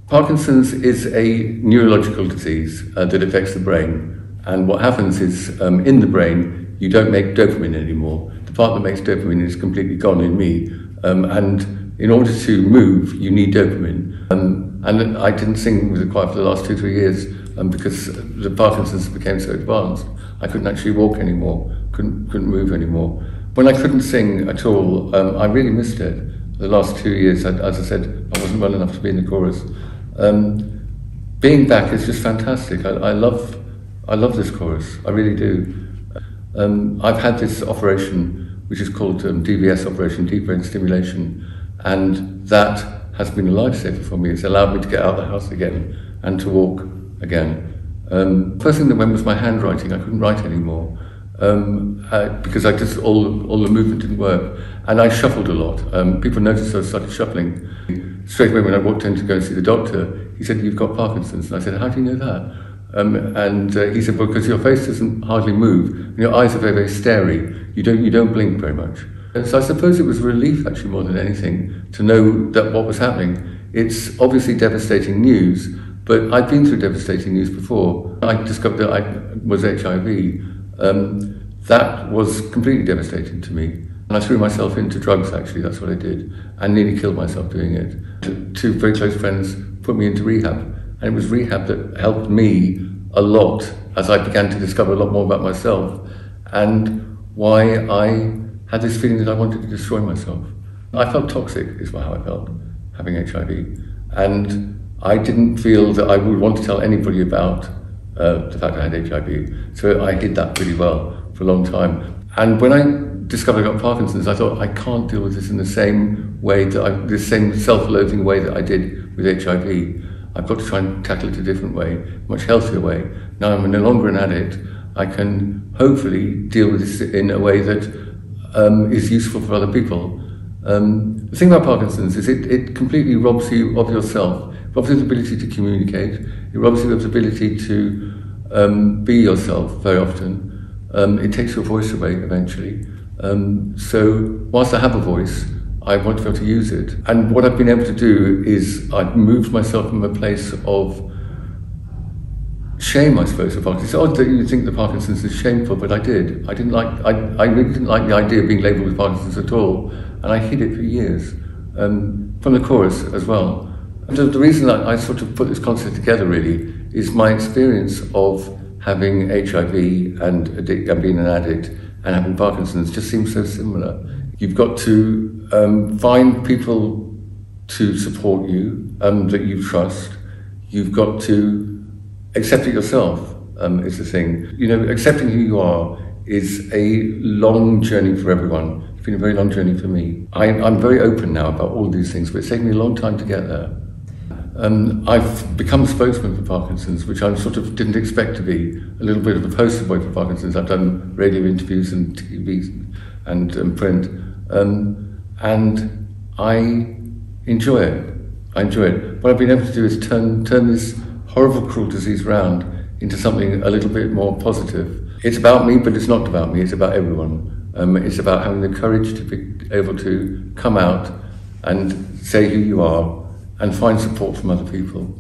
Parkinson's is a neurological disease that affects the brain, and what happens is in the brain you don't make dopamine anymore. The part that makes dopamine is completely gone in me, and in order to move you need dopamine. And I didn't sing with the choir for the last 2-3 years because the Parkinson's became so advanced. I couldn't actually walk anymore, couldn't move anymore. When I couldn't sing at all, I really missed it. The last 2 years, as I said, I wasn't well enough to be in the chorus. Being back is just fantastic. I love this chorus, I really do. I've had this operation, which is called DBS operation, deep brain stimulation, and that has been a lifesaver for me. It's allowed me to get out of the house again and to walk again. First thing that went was my handwriting. I couldn't write anymore because all the movement didn't work, and I shuffled a lot. People noticed I started shuffling. Straight away when I walked in to go and see the doctor, he said, "You've got Parkinson's." And I said, "How do you know that?" He said, "Well, because your face doesn't hardly move, and your eyes are very, very starey. You don't blink very much." And so I suppose it was relief, actually, more than anything, to know that what was happening. It's obviously devastating news, but I'd been through devastating news before. I discovered that I was HIV. That was completely devastating to me. And I threw myself into drugs, actually, that's what I did, and nearly killed myself doing it. Two very close friends put me into rehab, and it was rehab that helped me a lot as I began to discover a lot more about myself and why I had this feeling that I wanted to destroy myself. I felt toxic, is how I felt, having HIV, and I didn't feel that I would want to tell anybody about the fact I had HIV, so I hid that pretty well for a long time. And when I discovered I got Parkinson's, I thought, I can't deal with this in the same way this same self-loathing way that I did with HIV. I've got to try and tackle it a different way, much healthier way. Now I'm no longer an addict, I can hopefully deal with this in a way that is useful for other people. The thing about Parkinson's is it completely robs you of yourself. It robs you of the ability to communicate. It robs you of the ability to be yourself very often. It takes your voice away eventually. So whilst I have a voice, I want to be able to use it. And what I've been able to do is I've moved myself from a place of shame, I suppose, of Parkinson's. It's odd that you think that Parkinson's is shameful, but I did. I really didn't like the idea of being labelled with Parkinson's at all, and I hid it for years, from the chorus as well. And the reason that I sort of put this concert together really is my experience of having HIV and being an addict and having Parkinson's just seems so similar. You've got to find people to support you, that you trust. You've got to accept it yourself, is the thing. You know, accepting who you are is a long journey for everyone. It's been a very long journey for me. I'm very open now about all these things, but it's taken me a long time to get there. I've become a spokesman for Parkinson's, which I sort of didn't expect to be. A little bit of a poster boy for Parkinson's. I've done radio interviews and TV and print, and I enjoy it. I enjoy it. What I've been able to do is turn this horrible, cruel disease round into something a little bit more positive. It's about me, but it's not about me. It's about everyone. It's about having the courage to be able to come out and say who you are and find support from other people.